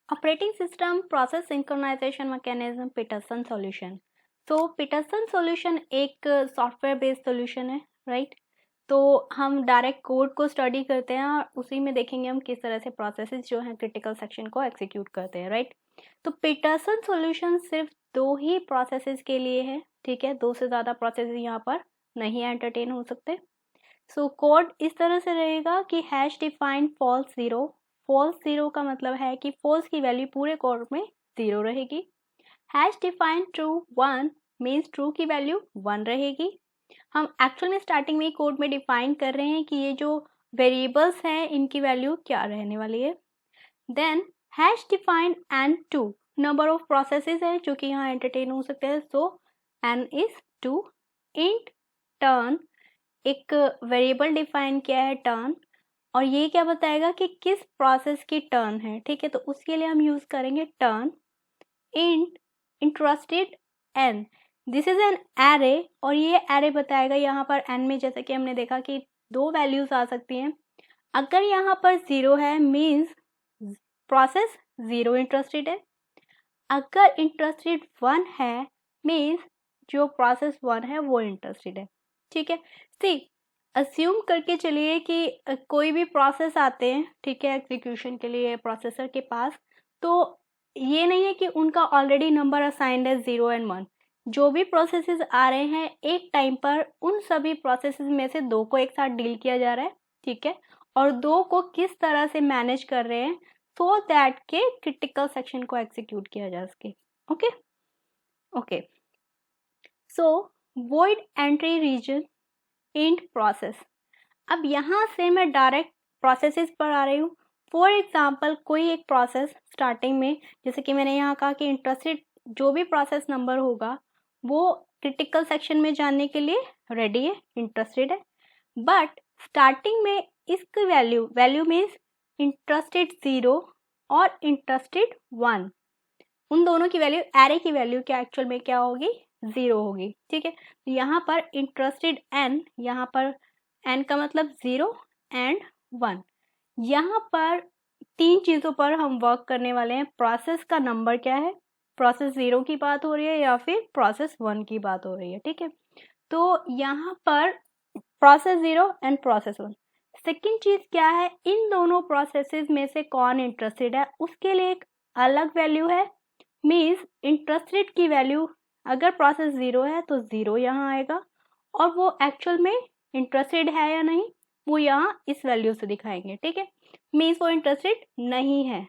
Operating system process synchronization mechanism Peterson solution. तो Peterson solution एक software based solution है, right. तो हम डायरेक्ट कोड को स्टडी करते हैं और उसी में देखेंगे हम किस तरह से प्रोसेसेस जो हैं क्रिटिकल सेक्शन को एग्जीक्यूट करते हैं, राइट। तो पीटरसन सॉल्यूशन सिर्फ 2 ही प्रोसेसेस के लिए है, ठीक है। 2 से ज़्यादा प्रोसेसेस यहाँ पर नहीं एंटरटेन हो सकते। सो कोड इस तरह से रहेगा कि hash define false zero. False zero का मतलब है कि फॉल्स की वैल्यू पूरे कोड में 0 रहेगी। Hash define true 1 means true की वैल्यू 1 रहेगी। हम एक्चुअल में स्टार्टिंग में कोड में डिफाइन कर रहे हैं कि ये जो वेरिएबल्स हैं इनकी वैल्यू क्या रहने वाली है। Then hash define n 2 number of processes है जो कि यहाँ एंटरटेन हो सकते हैं। So n is 2। Int turn एक वेरिएबल डिफाइन किया है टर्न, और ये क्या बताएगा कि किस प्रोसेस की टर्न है, ठीक है। तो उसके लिए हम यूज करेंगे turn. Int interested n, this is an array, और ये एरे बताएगा यहाँ पर एन में, जैसे कि हमने देखा कि 2 वैल्यूज आ सकती हैं। अगर यहाँ पर 0 है मीन्स प्रोसेस 0 इंटरेस्टेड है। अगर इंटरेस्टेड 1 है मीन्स जो प्रोसेस 1 है वो इंटरेस्टेड है, ठीक है। सी अस्यूम करके चलिए कि कोई भी प्रोसेस आते हैं, ठीक है, एग्जीक्यूशन के लिए प्रोसेसर के पास। तो ये नहीं है कि उनका ऑलरेडी नंबर असाइंड है 0 एंड 1। जो भी प्रोसेसेस आ रहे हैं एक टाइम पर उन सभी प्रोसेसेस में से 2 को एक साथ डील किया जा रहा है, ठीक है। और 2 को किस तरह से मैनेज कर रहे हैं सो दैट के क्रिटिकल सेक्शन को एग्जीक्यूट किया जा सके। Okay okay. So void entry region int process. अब यहाँ से मैं डायरेक्ट प्रोसेसेस पर आ रही हूँ। फॉर एग्जाम्पल कोई एक प्रोसेस स्टार्टिंग में, जैसे कि मैंने यहाँ कहा कि इंटरेस्टेड जो भी प्रोसेस नंबर होगा वो क्रिटिकल सेक्शन में जाने के लिए रेडी है, इंटरेस्टेड है। बट स्टार्टिंग में इसकी वैल्यू मीन्स इंटरेस्टेड 0 और इंटरेस्टेड 1, उन दोनों की वैल्यू, एरे की वैल्यू क्या एक्चुअल में क्या होगी, 0 होगी, ठीक है। तो यहाँ पर इंटरेस्टेड एन, यहाँ पर एन का मतलब 0 एंड 1। यहाँ पर 3 चीज़ों पर हम वर्क करने वाले हैं। प्रोसेस का नंबर क्या है, प्रोसेस 0 की बात हो रही है या फिर प्रोसेस 1 की बात हो रही है, ठीक है। तो यहाँ पर प्रोसेस 0 एंड प्रोसेस 1। सेकेंड चीज़ क्या है, इन दोनों प्रोसेसेस में से कौन इंटरेस्टेड है उसके लिए एक अलग वैल्यू है। मीन्स इंटरेस्टेड की वैल्यू अगर प्रोसेस 0 है तो 0 यहाँ आएगा, और वो एक्चुअल में इंटरेस्टेड है या नहीं वो यहाँ इस वैल्यू से दिखाएंगे, ठीक है। मीन्स वो इंटरेस्टेड नहीं है।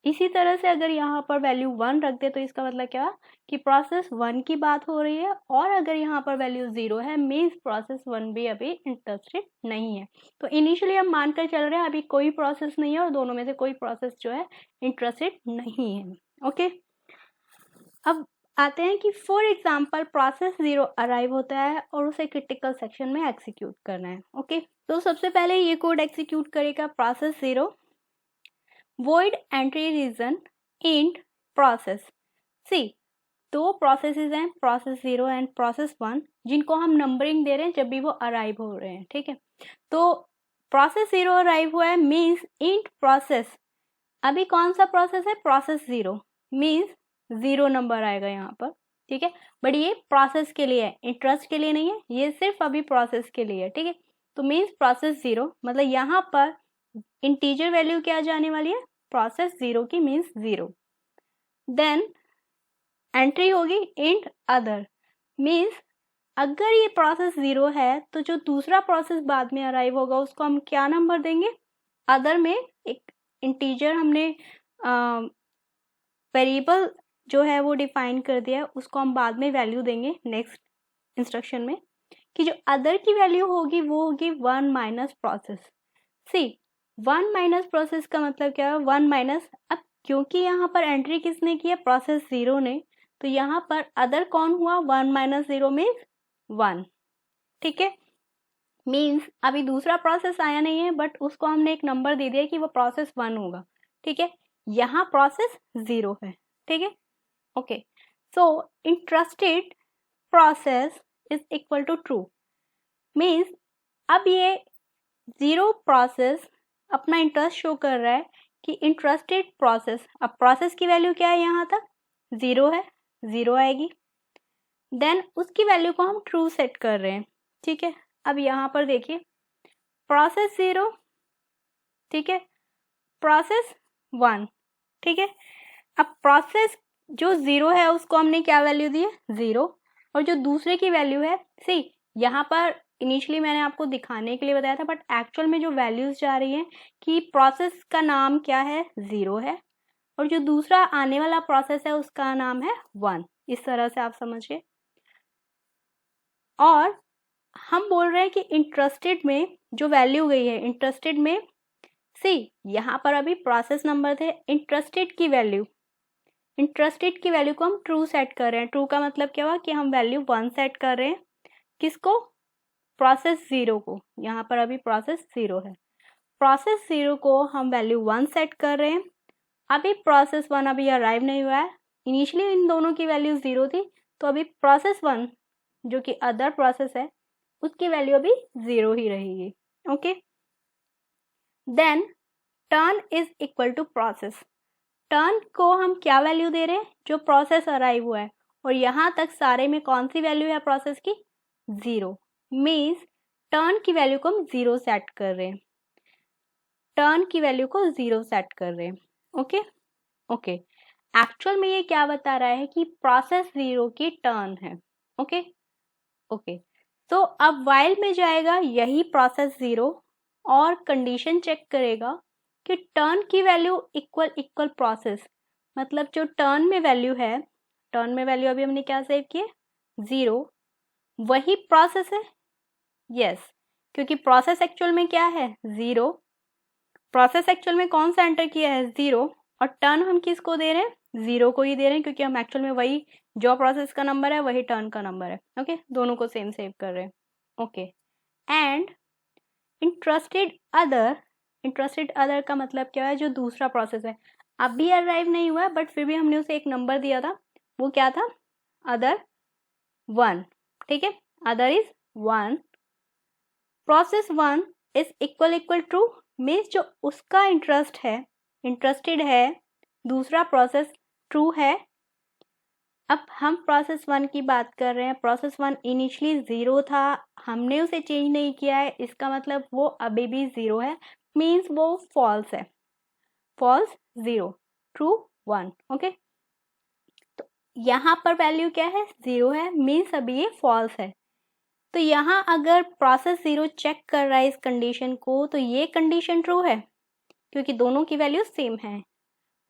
इसी तरह से अगर यहाँ पर वैल्यू 1 रख दे तो इसका मतलब क्या कि प्रोसेस 1 की बात हो रही है, और अगर यहाँ पर वैल्यू 0 है मीन्स प्रोसेस 1 भी अभी इंटरेस्टेड नहीं है। तो इनिशियली हम मानकर चल रहे हैं अभी कोई प्रोसेस नहीं है और दोनों में से कोई प्रोसेस जो है इंटरेस्टेड नहीं है। ओके, अब आते हैं कि फॉर एग्जाम्पल प्रोसेस 0 अराइव होता है और उसे क्रिटिकल सेक्शन में एग्जीक्यूट करना है। ओके, तो सबसे पहले ये कोड एग्जीक्यूट करेगा process 0 void entry region int process। सी 2 प्रोसेसेस हैं, प्रोसेस 0 एंड प्रोसेस 1, जिनको हम नंबरिंग दे रहे हैं जब भी वो अराइव हो रहे हैं, ठीक है। तो प्रोसेस 0 अराइव हुआ है मीन्स इंट प्रोसेस, अभी कौन सा प्रोसेस है, प्रोसेस 0 मीन्स 0 नंबर आएगा यहाँ पर, ठीक है। बट ये प्रोसेस के लिए है, इंटरेस्ट के लिए नहीं है, ये सिर्फ अभी प्रोसेस के लिए है, ठीक है। तो मीन्स प्रोसेस 0 मतलब यहाँ पर इंटीजर वैल्यू क्या जाने वाली है, प्रोसेस 0 की मीन्स 0। देन एंट्री होगी इंट अदर, मीन्स अगर ये प्रोसेस 0 है तो जो दूसरा प्रोसेस बाद में अराइव होगा उसको हम क्या नंबर देंगे, अदर में एक इंटीजर हमने वेरिएबल जो है वो डिफाइन कर दिया है, उसको हम बाद में वैल्यू देंगे नेक्स्ट इंस्ट्रक्शन में, कि जो अदर की वैल्यू होगी वो होगी 1 माइनस प्रोसेस। सी 1 माइनस प्रोसेस का मतलब क्या है, 1 माइनस, अब क्योंकि यहाँ पर एंट्री किसने की है, प्रोसेस 0 ने, तो यहाँ पर अदर कौन हुआ, 1 माइनस 0 मीन्स 1, ठीक है। मीन्स अभी दूसरा प्रोसेस आया नहीं है बट उसको हमने एक नंबर दे दिया कि वो प्रोसेस 1 होगा, ठीक है। यहाँ प्रोसेस 0 है, ठीक है। Okay, so interested process is equal to true, means अब ये 0 प्रोसेस अपना इंटरेस्ट शो कर रहा है कि इंटरेस्टेड प्रोसेस, अब प्रोसेस की वैल्यू क्या है, यहाँ तक 0 है, 0 आएगी। देन उसकी वैल्यू को हम ट्रू सेट कर रहे हैं, ठीक है। अब यहाँ पर देखिए प्रोसेस 0, ठीक है, प्रोसेस 1, ठीक है। अब प्रोसेस जो 0 है उसको हमने क्या वैल्यू दी है, 0, और जो दूसरे की वैल्यू है, सी यहाँ पर इनिशियली मैंने आपको दिखाने के लिए बताया था, बट एक्चुअल में जो वैल्यूज जा रही हैं कि प्रोसेस का नाम क्या है, 0 है, और जो दूसरा आने वाला प्रोसेस है उसका नाम है 1। इस तरह से आप समझिए। और हम बोल रहे हैं कि इंटरेस्टेड में जो वैल्यू गई है, इंटरेस्टेड में सी यहाँ पर अभी प्रोसेस नंबर थे, इंटरेस्टेड की वैल्यू को हम ट्रू सेट कर रहे हैं। ट्रू का मतलब क्या हुआ कि हम वैल्यू 1 सेट कर रहे हैं, किसको, प्रोसेस 0 को। यहाँ पर अभी प्रोसेस 0 है, प्रोसेस 0 को हम वैल्यू 1 सेट कर रहे हैं। अभी प्रोसेस 1 अभी अराइव नहीं हुआ है, इनिशियली इन दोनों की वैल्यू 0 थी, तो अभी प्रोसेस 1 जो कि अदर प्रोसेस है उसकी वैल्यू अभी 0 ही रहेगी। Okay, then turn is equal to process. Turn को हम क्या वैल्यू दे रहे हैं, जो प्रोसेस अराइव हुआ है, और यहाँ तक सारे में कौन सी वैल्यू है प्रोसेस की, 0। मीन्स टर्न की वैल्यू को हम 0 सेट कर रहे हैं, टर्न की वैल्यू को 0 सेट कर रहे हैं। ओके ओके, एक्चुअल में ये क्या बता रहा है कि प्रोसेस 0 की टर्न है। ओके ओके, तो अब वाइल में जाएगा यही प्रोसेस 0 और कंडीशन चेक करेगा कि टर्न की वैल्यू इक्वल प्रोसेस, मतलब जो टर्न में वैल्यू है, टर्न में वैल्यू अभी हमने क्या सेव किए, 0, वही प्रोसेस है। यस, क्योंकि प्रोसेस एक्चुअल में क्या है, 0, प्रोसेस एक्चुअल में कौन सा एंटर किया है, 0, और टर्न हम किसको दे रहे हैं, 0 को ही दे रहे हैं, क्योंकि हम एक्चुअल में वही जो प्रोसेस का नंबर है वही टर्न का नंबर है। ओके, दोनों को सेम सेव कर रहे हैं। ओके, एंड इंटरेस्टेड अदर का मतलब क्या है, जो दूसरा प्रोसेस है अभी अराइव नहीं हुआ है, बट फिर भी हमने उसे एक नंबर दिया था, वो क्या था, अदर 1, ठीक है, other is 1, process 1 is equal true, means जो उसका इंटरेस्टेड है दूसरा प्रोसेस ट्रू है। अब हम प्रोसेस 1 की बात कर रहे हैं, प्रोसेस 1 इनिशियली 0 था, हमने उसे चेंज नहीं किया है, इसका मतलब वो अभी भी 0 है, मीन्स वो फॉल्स है, फॉल्स 0, ट्रू 1। ओके, तो यहाँ पर वैल्यू क्या है, 0 है, मीन्स अभी ये फॉल्स है। तो यहाँ अगर प्रोसेस 0 चेक कर रहा है इस कंडीशन को, तो ये कंडीशन ट्रू है क्योंकि दोनों की वैल्यू सेम है।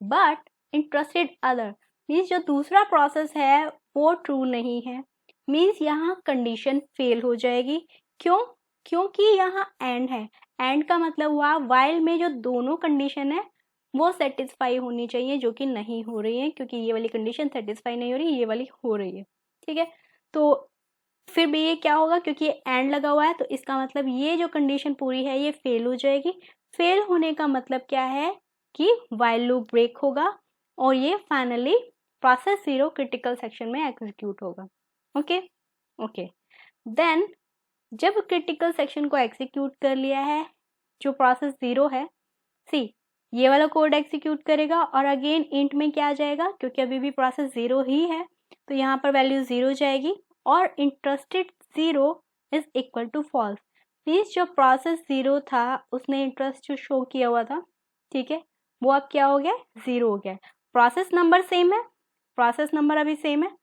बट इंटरेस्टेड अदर मीन्स जो दूसरा प्रोसेस है वो ट्रू नहीं है, मीन्स यहाँ कंडीशन फेल हो जाएगी। क्यों, क्योंकि यहाँ एंड है, एंड का मतलब हुआ वाइल में जो दोनों कंडीशन है वो सेटिस्फाई होनी चाहिए, जो कि नहीं हो रही है, क्योंकि ये वाली कंडीशन सेटिस्फाई नहीं हो रही, ये वाली हो रही है, ठीक है। तो फिर भी ये क्या होगा, क्योंकि ये एंड लगा हुआ है, तो इसका मतलब ये जो कंडीशन पूरी है ये फेल हो जाएगी। फेल होने का मतलब क्या है कि वाइल लूप ब्रेक होगा और ये फाइनली प्रोसेस 0 क्रिटिकल सेक्शन में एग्जीक्यूट होगा। ओके ओके, देन जब क्रिटिकल सेक्शन को एग्जीक्यूट कर लिया है जो प्रोसेस 0 है, सी ये वाला कोड एग्जीक्यूट करेगा और अगेन इंट में क्या आ जाएगा, क्योंकि अभी भी प्रोसेस 0 ही है तो यहाँ पर वैल्यू 0 जाएगी, और interested 0 is equal to false, means जो प्रोसेस 0 था उसने इंटरेस्ट जो शो किया हुआ था, ठीक है, वो अब क्या हो गया, 0 हो गया। प्रोसेस नंबर सेम है, प्रोसेस नंबर अभी सेम है,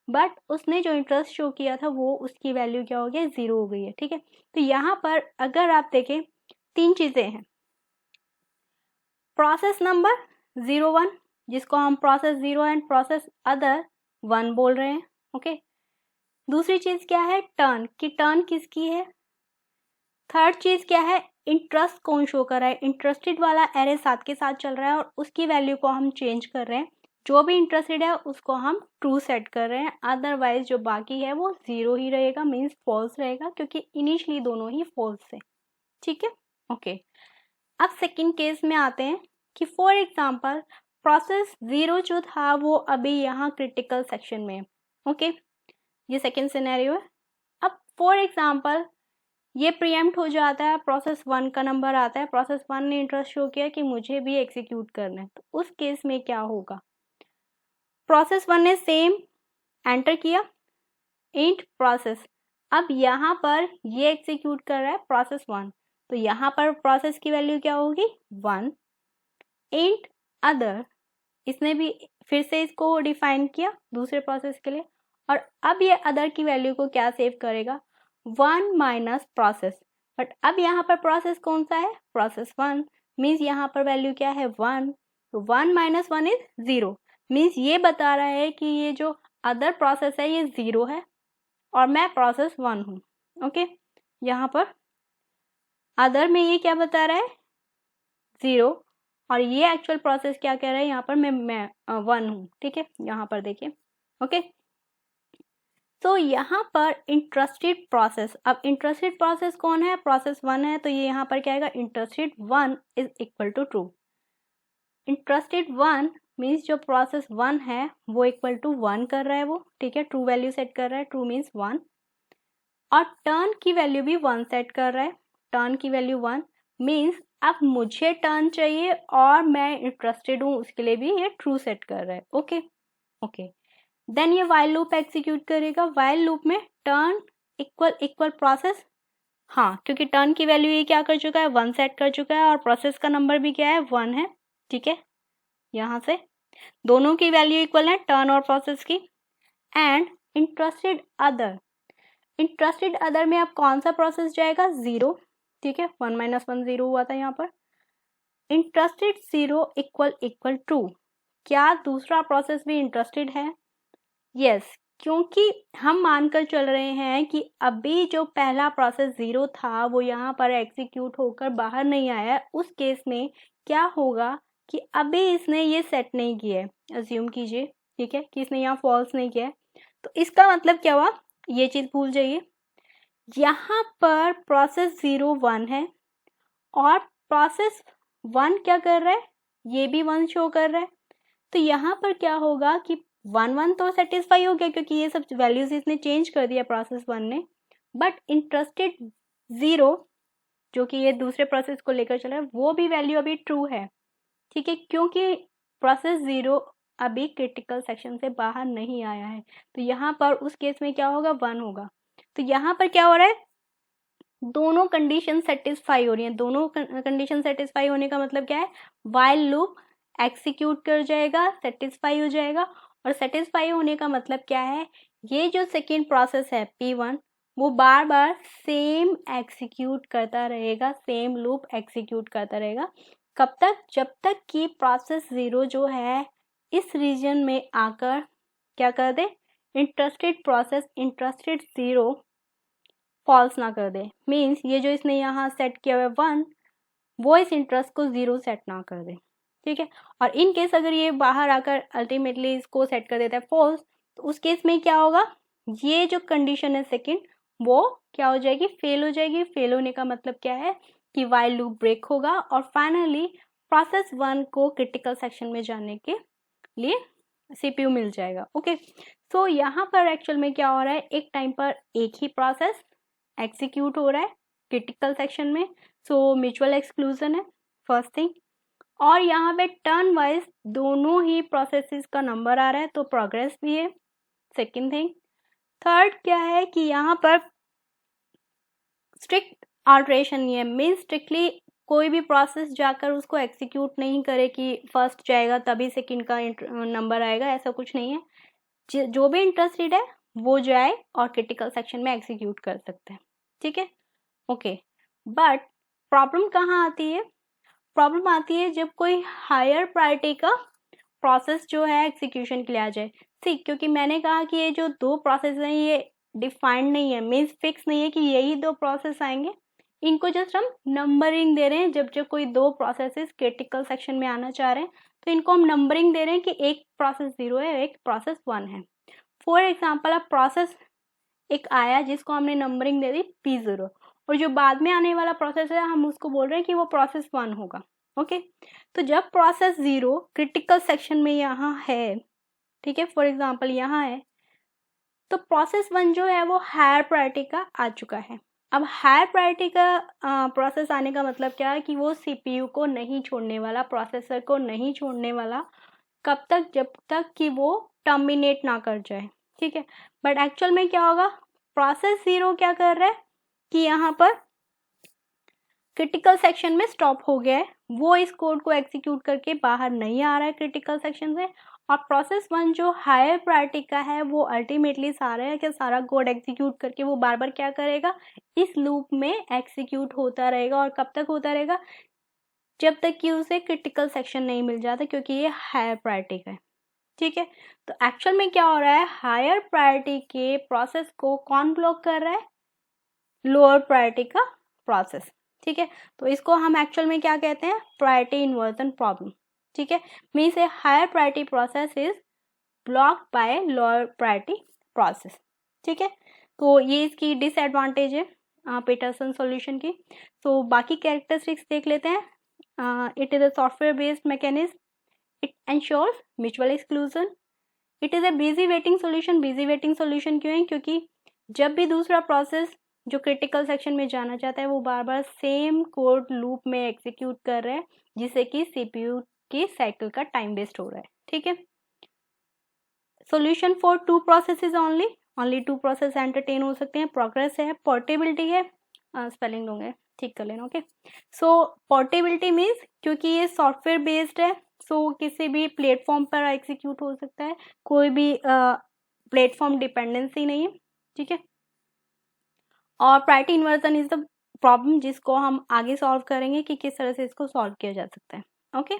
बट उसने जो इंटरेस्ट शो किया था वो उसकी वैल्यू क्या हो गया, 0 हो गई है, ठीक है। तो यहाँ पर अगर आप देखें 3 चीजें हैं, प्रोसेस नंबर 01 जिसको हम प्रोसेस 0 एंड प्रोसेस अदर 1 बोल रहे हैं। ओके, दूसरी चीज क्या है, टर्न की, टर्न किसकी है। थर्ड चीज क्या है, इंटरेस्ट कौन शो कर रहा है, इंटरेस्टेड वाला एरे साथ के साथ चल रहा है और उसकी वैल्यू को हम चेंज कर रहे हैं, जो भी इंटरेस्टेड है उसको हम ट्रू सेट कर रहे हैं, अदरवाइज जो बाकी है वो 0 ही रहेगा, मीन्स फॉल्स रहेगा, क्योंकि इनिशियली दोनों ही फॉल्स है, ठीक है। ओके, अब सेकेंड केस में आते हैं कि फॉर एग्जाम्पल प्रोसेस 0 जो था वो अभी यहाँ क्रिटिकल सेक्शन में है। ओके, ये सेकेंड सिनेरियो है। अब फॉर एग्जाम्पल ये प्रीएम्प्ट हो जाता है, प्रोसेस 1 का नंबर आता है, प्रोसेस 1 ने इंटरेस्ट शो किया कि मुझे भी एग्जीक्यूट करना है, तो उस केस में क्या होगा, प्रोसेस 1 ने सेम एंटर किया इंट प्रोसेस, अब यहाँ पर ये एग्जीक्यूट कर रहा है प्रोसेस 1, तो यहाँ पर प्रोसेस की वैल्यू क्या होगी 1, इंट अदर, इसने भी फिर से इसको डिफाइन किया दूसरे प्रोसेस के लिए, और अब ये अदर की वैल्यू को क्या सेव करेगा 1 माइनस प्रोसेस, बट अब यहाँ पर प्रोसेस कौन सा है प्रोसेस 1, मीन्स यहाँ पर वैल्यू क्या है 1, तो 1 माइनस 1 इज 0, मीन्स ये बता रहा है कि ये जो अदर प्रोसेस है ये 0 है और मैं प्रोसेस 1 हूँ। ओके, यहाँ पर अदर में ये क्या बता रहा है 0 और ये एक्चुअल प्रोसेस क्या कह रहा है यहाँ पर मैं 1 हूँ। ठीक है, यहाँ पर देखिए। ओके, तो यहाँ पर इंटरेस्टेड प्रोसेस, अब इंटरेस्टेड प्रोसेस कौन है प्रोसेस 1 है, तो ये यहाँ पर क्या आएगा interested 1 is equal to true, interested 1 means जो प्रोसेस 1 है वो इक्वल टू 1 कर रहा है वो, ठीक है, ट्रू वैल्यू सेट कर रहा है, ट्रू मीन्स 1, और टर्न की वैल्यू भी 1 सेट कर रहा है, टर्न की वैल्यू 1 मीन्स अब मुझे टर्न चाहिए और मैं इंटरेस्टेड हूँ, उसके लिए भी ये ट्रू सेट कर रहा है। ओके ओके, देन ये वाइल लूप एग्जीक्यूट करेगा, वाइल लूप में टर्न इक्वल प्रोसेस, हाँ क्योंकि टर्न की वैल्यू ये क्या कर चुका है 1 सेट कर चुका है और प्रोसेस का नंबर भी क्या है 1 है। ठीक है, यहाँ से दोनों की वैल्यू इक्वल है टर्न और प्रोसेस की। And interested other, interested other में अब कौन सा प्रोसेस जाएगा 0, ठीक है, 1 माइनस 1 0 हुआ था यहाँ पर, इंटरेस्टेड 0 इक्वल ट्रू, क्या दूसरा प्रोसेस भी इंटरेस्टेड है, यस क्योंकि हम मानकर चल रहे हैं कि अभी जो पहला प्रोसेस 0 था वो यहाँ पर एग्जीक्यूट होकर बाहर नहीं आया, उस केस में क्या होगा कि अभी इसने ये सेट नहीं किया है, अज्यूम कीजिए ठीक है कि इसने यहाँ फॉल्स नहीं किया है, तो इसका मतलब क्या हुआ, ये चीज भूल जाइए, यहाँ पर प्रोसेस 0 1 है और प्रोसेस 1 क्या कर रहा है, ये भी 1 शो कर रहा है, तो यहाँ पर क्या होगा कि 1 1 तो सेटिस्फाई हो गया क्योंकि ये सब वैल्यूज इसने चेंज कर दिया प्रोसेस 1 ने, बट इंटरेस्टेड 0 जो कि ये दूसरे प्रोसेस को लेकर चला है वो भी वैल्यू अभी ट्रू है। ठीक है, क्योंकि प्रोसेस 0 अभी क्रिटिकल सेक्शन से बाहर नहीं आया है, तो यहाँ पर उस केस में क्या होगा 1 होगा, तो यहाँ पर क्या हो रहा है दोनों कंडीशन सेटिस्फाई हो रही हैं, दोनों कंडीशन सेटिस्फाई होने का मतलब क्या है व्हाइल लूप एग्जीक्यूट कर जाएगा, सेटिस्फाई हो जाएगा, और सेटिस्फाई होने का मतलब क्या है ये जो सेकेंड प्रोसेस है P1 वो बार बार सेम एग्जीक्यूट करता रहेगा, सेम लूप एग्जीक्यूट करता रहेगा, कब तक, जब तक कि प्रोसेस 0 जो है इस रीजन में आकर क्या कर दे, इंटरेस्टेड प्रोसेस इंटरेस्टेड 0 फॉल्स ना कर दे, मीन्स ये जो इसने यहाँ सेट किया हुआ है 1 वो इस इंटरेस्ट को 0 सेट ना कर दे। ठीक है, और इन केस अगर ये बाहर आकर अल्टीमेटली इसको सेट कर देता है फॉल्स, तो उस केस में क्या होगा, ये जो कंडीशन है सेकंड वो क्या हो जाएगी, फेल हो जाएगी। फेल होने का मतलब क्या है कि व्हाइल लूप ब्रेक होगा और फाइनली प्रोसेस 1 को क्रिटिकल सेक्शन में जाने के लिए CPU मिल जाएगा। ओके, सो यहाँ पर एक्चुअल में क्या हो रहा है, एक टाइम पर एक ही प्रोसेस एग्जीक्यूट हो रहा है क्रिटिकल सेक्शन में, सो म्यूचुअल एक्सक्लूजन है फर्स्ट थिंग, और यहाँ पे टर्न वाइज दोनों ही प्रोसेसेस का नंबर आ रहा है तो प्रोग्रेस भी है सेकेंड थिंग। थर्ड क्या है कि यहाँ पर स्ट्रिक्ट ऑल्ट्रेशन नहीं है, मीन्स स्ट्रिक्टली कोई भी प्रोसेस जाकर उसको एग्जीक्यूट नहीं करे कि फर्स्ट जाएगा तभी सेकंड का नंबर आएगा, ऐसा कुछ नहीं है, जो भी इंटरेस्टेड है वो जाए और क्रिटिकल सेक्शन में एग्जीक्यूट कर सकते हैं। ठीक है, ओके, बट प्रॉब्लम कहाँ आती है, प्रॉब्लम आती है जब कोई हायर प्रायोरिटी का प्रोसेस जो है एग्जीक्यूशन के लिए आ जाए। ठीक, क्योंकि मैंने कहा कि ये जो दो प्रोसेस हैं ये डिफाइंड नहीं है, मीन्स फिक्स नहीं है कि यही दो प्रोसेस आएंगे, इनको जस्ट हम नंबरिंग दे रहे हैं, जब जब कोई दो प्रोसेसेस क्रिटिकल सेक्शन में आना चाह रहे हैं तो इनको हम नंबरिंग दे रहे हैं कि एक प्रोसेस 0 है एक प्रोसेस 1 है। फॉर एग्जाम्पल अब प्रोसेस एक आया जिसको हमने नंबरिंग दे दी P0 और जो बाद में आने वाला प्रोसेस है हम उसको बोल रहे हैं कि वो प्रोसेस 1 होगा। ओके, तो जब प्रोसेस 0 क्रिटिकल सेक्शन में यहाँ है, ठीक है, फॉर एग्जाम्पल यहाँ है, तो प्रोसेस 1 जो है वो हायर प्रायोरिटी का आ चुका है। अब हायर प्रायोरिटी का प्रोसेस आने का मतलब क्या है कि वो सीपीयू को नहीं छोड़ने वाला, प्रोसेसर को नहीं छोड़ने वाला, कब तक, जब तक कि वो टर्मिनेट ना कर जाए, ठीक है। बट एक्चुअल में क्या होगा, प्रोसेस 0 क्या कर रहा है कि यहाँ पर क्रिटिकल सेक्शन में स्टॉप हो गया है, वो इस कोड को एग्जीक्यूट करके बाहर नहीं आ रहा है क्रिटिकल सेक्शन से। और प्रोसेस 1 जो हायर प्रायोरिटी का है वो अल्टीमेटली सारा कोड एग्जीक्यूट करके वो बार बार क्या करेगा, इस लूप में एग्जीक्यूट होता रहेगा। और कब तक होता रहेगा, जब तक कि उसे क्रिटिकल सेक्शन नहीं मिल जाता, क्योंकि ये हायर प्रायोरिटी का है, ठीक है। तो एक्चुअल में क्या हो रहा है, हायर प्रायोरिटी के प्रोसेस को कौन ब्लॉक कर रहा है, लोअर प्रायोरिटी का प्रोसेस, ठीक है। तो इसको हम एक्चुअल में क्या कहते हैं, प्रायोरिटी इन्वर्जन प्रॉब्लम, ठीक है। Means a higher priority process is blocked by lower priority process, ठीक है। तो ये इसकी डिसएडवांटेज है पीटरसन सॉल्यूशन की। तो बाकी कैरेक्टरिस्टिक्स देख लेते हैं। It is a software based mechanism, it ensures mutual exclusion, it is a busy waiting solution. Busy waiting solution क्यों है, क्योंकि जब भी दूसरा प्रोसेस जो क्रिटिकल सेक्शन में जाना चाहता है वो बार बार सेम कोड लूप में एग्जीक्यूट कर रहा है, जिससे कि सीपीयू की साइकिल का टाइम वेस्ट हो रहा है, ठीक है। Solution for 2 processes only 2 process entertain हो सकते हैं। प्रोग्रेस है, पोर्टेबिलिटी है, स्पेलिंग लूंगे ठीक कर लेना, ओके। सो पोर्टेबिलिटी मीन्स क्योंकि ये सॉफ्टवेयर बेस्ड है, सो किसी भी प्लेटफॉर्म पर एग्जीक्यूट हो सकता है, कोई भी प्लेटफॉर्म डिपेंडेंसी नहीं है, ठीक है। और priority inversion is the problem जिसको हम आगे सॉल्व करेंगे कि किस तरह से इसको सॉल्व किया जा सकता है, ओके।